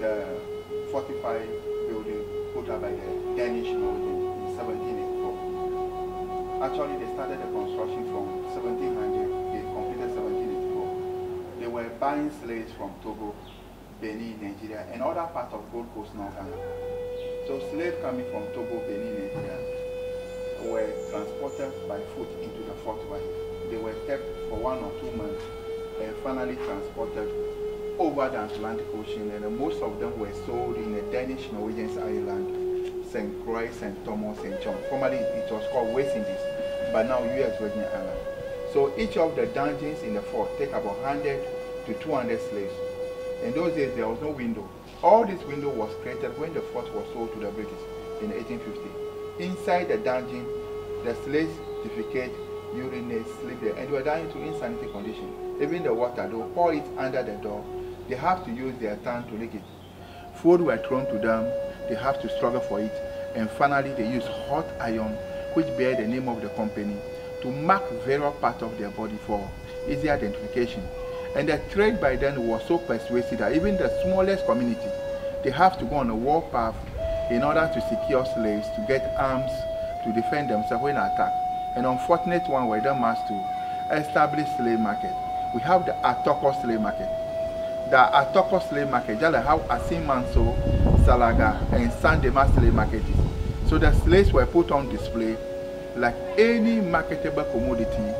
the fortified building put up by the Danish in 1784. Actually, they started the construction from 1700. They completed 1784. They were buying slaves from Togo, Benin, Nigeria, and other parts of Gold Coast, North Ghana. So slaves coming from Togo, Benin, Nigeria were transported by foot into the Fort River. They were kept for 1 or 2 months and finally transported over the Atlantic Ocean, and most of them were sold in the Danish Norwegian island, St. Croix, St. Thomas, St. John. Formerly it was called West Indies, but now US Virgin Islands. So each of the dungeons in the fort take about 100 to 200 slaves. In those days there was no window. All this window was created when the fort was sold to the British in 1850. Inside the dungeon, the slaves defecate, urinate, sleep there, and they were dying to insanity condition. Even the water, they will pour it under the door. They have to use their tongue to lick it. Food were thrown to them, they have to struggle for it, and finally they use hot iron, which bear the name of the company, to mark various parts of their body for easy identification. And the trade by then was so persuasive that even the smallest community, they have to go on a war path in order to secure slaves, to get arms, to defend themselves when attacked. And unfortunate one were them asked to establish slave market. We have the Atoko slave market. The Atoko slave market, just like how Asimanso, Salaga, and Sandema slave market is. So the slaves were put on display like any marketable commodity,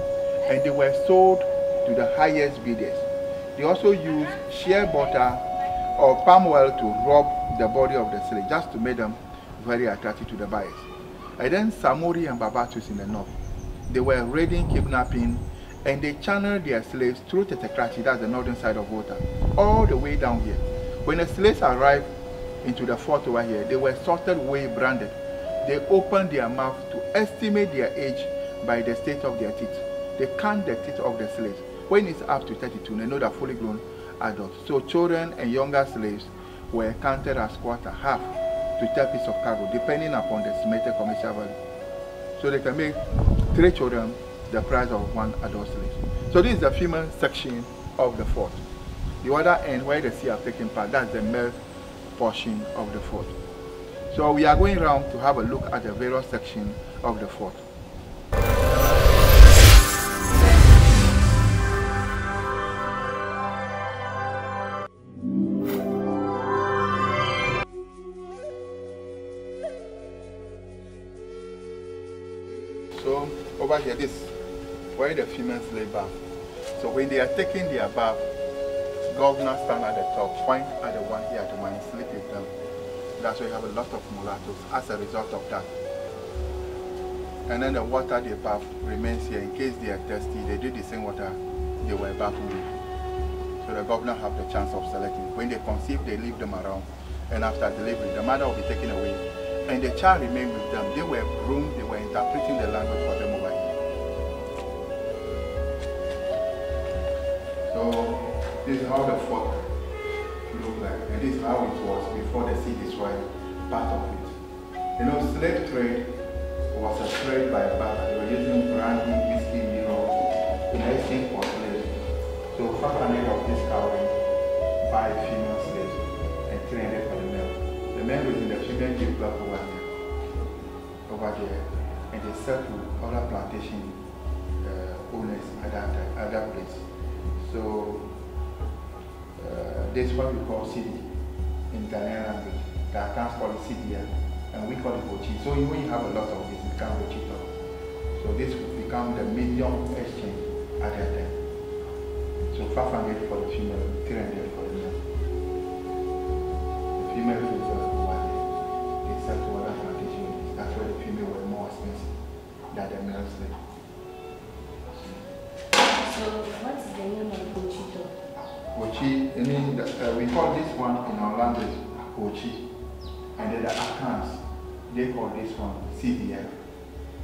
and they were sold to the highest bidders. They also used shea butter or palm oil to rub the body of the slave, just to make them very attractive to the buyers. And then Samori and Babatus in the north, they were raiding, kidnapping, and they channeled their slaves through Tetekrachi, that's the northern side of Volta, all the way down here. When the slaves arrived into the fort over here, they were sorted, way branded. They opened their mouth to estimate their age by the state of their teeth. They count the teeth of the slaves. When it's up to 32, they know they're fully grown adults. So children and younger slaves were counted as quarter, half to 10 pieces of cargo, depending upon the estimated commercial value. So they can make 3 children the price of 1 adult slave. So this is the female section of the fort. The other end where the sea have taken part, that's the male portion of the fort. So we are going around to have a look at the various sections of the fort. So over here, this where the females lay bath. So when they are taking their bath, governors stand at the top, point at the one here at the mine, sleep with them. That's why you have a lot of mulattoes as a result of that. And then the water they bath remains here in case they are thirsty. They do the same water they were bathing with. So the governor have the chance of selecting. When they conceive, they leave them around, and after delivery, the mother will be taken away, and the child remained with them. They were groomed, they were interpreting the language for them over here. So this is how the fort looked like, and this is how it was before the sea destroyed part of it. You know, slave trade was a trade by barter. They were using brandy, whiskey, in exchange for slaves. So 500 of this cowries by female slaves and 300 for the male. The male was in the female give birth over there, and they sell to other plantation owners at that place. So this is what we call CD in Ghanaian language. The accounts call it CDL, and we call it Bochi. So when you have a lot of this, it becomes Bochito. So this will become the medium exchange at that time. So 500 for the female, 300 for the male. The female is over there. They sell to other plantation. That's why the female were more expensive than the male slave. So what is the name of Bochito? Bochi, I mean, we call this one in our language Bochi, and then the accounts, they call this one CDL.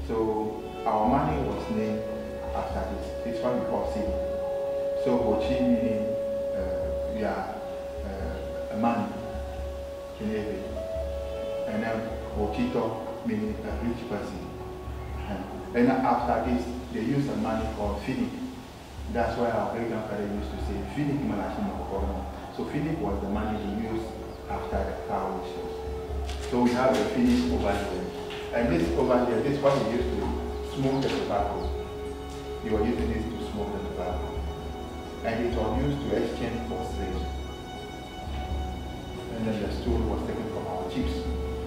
So our money was named after this. This one we call CD. So Bochi meaning we are money, and then Bochito meaning a rich person. And after this, they use the money called Philip. That's why our great grandfather used to say, Philip Malashino. So Philip was the money he used after the cow wishes. So we have the finish over here. And this over here, this is what we used to smoke the tobacco. You were using this to smoke the tobacco. And it was used to exchange for slaves. And then the stool was taken from our chiefs.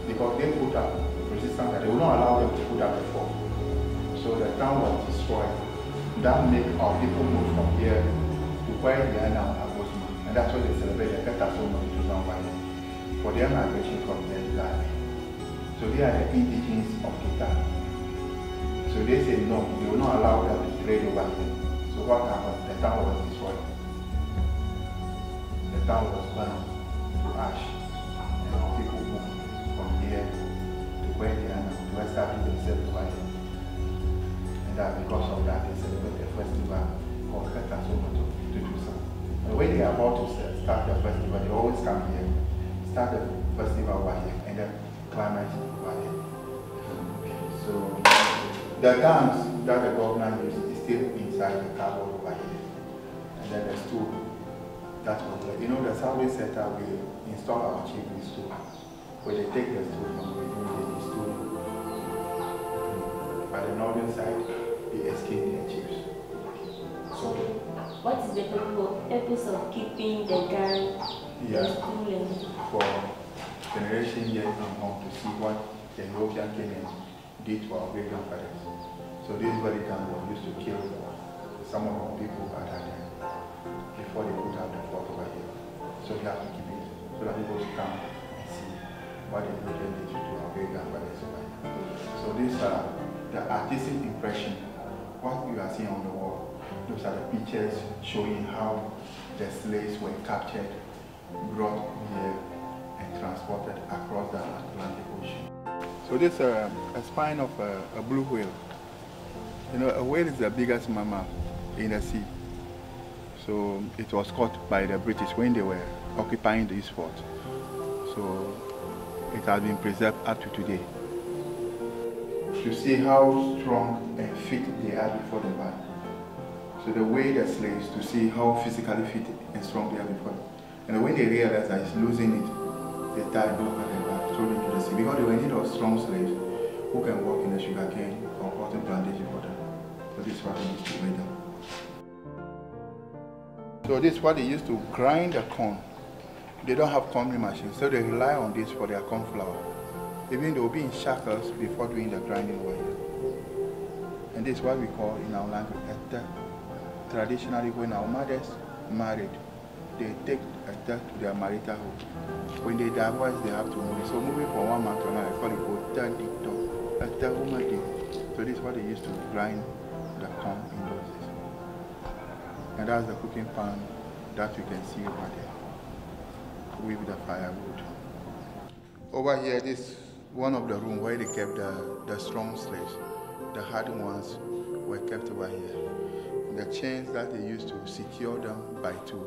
Because they put up resistance that they would not allow them to put up the fort. So the town was destroyed. That made our people move from here to where they are now at Bosman. And that's why they celebrate the Keta so much to Zambia. For their migration from there to Ghana. So they are the indigenous of Keta. So they say no, they will not allow them to trade over here. So what happened? The town was destroyed. The town was burned to ash. And our people moved from here to where they are now to establish themselves over here. And that because of that, they celebrate the festival called Keta Somoto to do so. And when they are about to start the festival, they always come here, start the festival over here, and then climate over here. So the dance that the governor used is still inside the cupboard over here. And then the stool that was like, you know, the Saudi setup, we install our chief in stool. Where they take the stool from the stool. By the northern side, they escape their chiefs. So, what is the purpose of keeping the gun, the stool, and for generation yet on to see what the European Kenyan did to our great grandfathers. So this very gun was used to kill some of our people at that time before they put up the fort over here. So we have to keep it so that people should come and see what the European did to our great grandfathers over here. So these are the artistic impression. What you are seeing on the wall, those are the pictures showing how the slaves were captured, brought here, and transported across the Atlantic Ocean. So this is a spine of a blue whale. You know, a whale is the biggest mammal in the sea. So it was caught by the British when they were occupying this fort. So it has been preserved up to today. To see how strong and fit they are before the battle. So the way the slaves, to see how physically fit and strong they are before. And when they realized that it's losing it, they tied both of them back, thrown into the sea. Because they were in need of strong slaves who can work in the sugarcane or cotton plantation for them. So this is what they used to weigh them. So this is what they used to grind the corn. They don't have corn machines, so they rely on this for their corn flour. Even they will be in shackles before doing the grinding over here. And this is what we call in our language Keta. Traditionally, when our mothers married, they take a to their marital home. When they divorce, they have to move. So moving from one man to another, I call it Volta River. So this is what they used to grind the corn in those days. And that's the cooking pan that you can see over there with the firewood. Over here, this is one of the rooms where they kept the strong slaves. The hard ones were kept over here. The chains that they used to secure them by two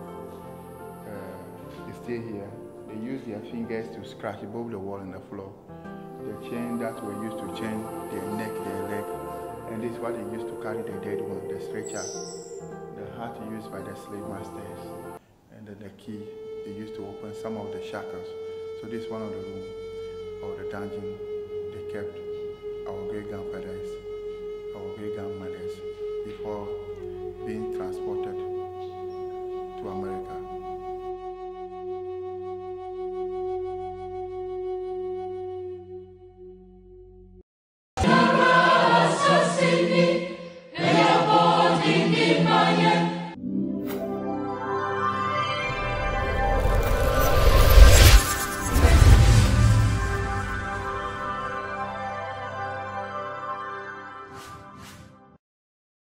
stay here. They use their fingers to scratch above the wall and the floor. The chain that were used to chain their neck, their leg, and this is what they used to carry the dead one, the stretcher. The hat used by the slave masters, and then the key they used to open some of the shackles. So this is one of the rooms or the dungeon they kept our great grandfathers, our great grandmothers before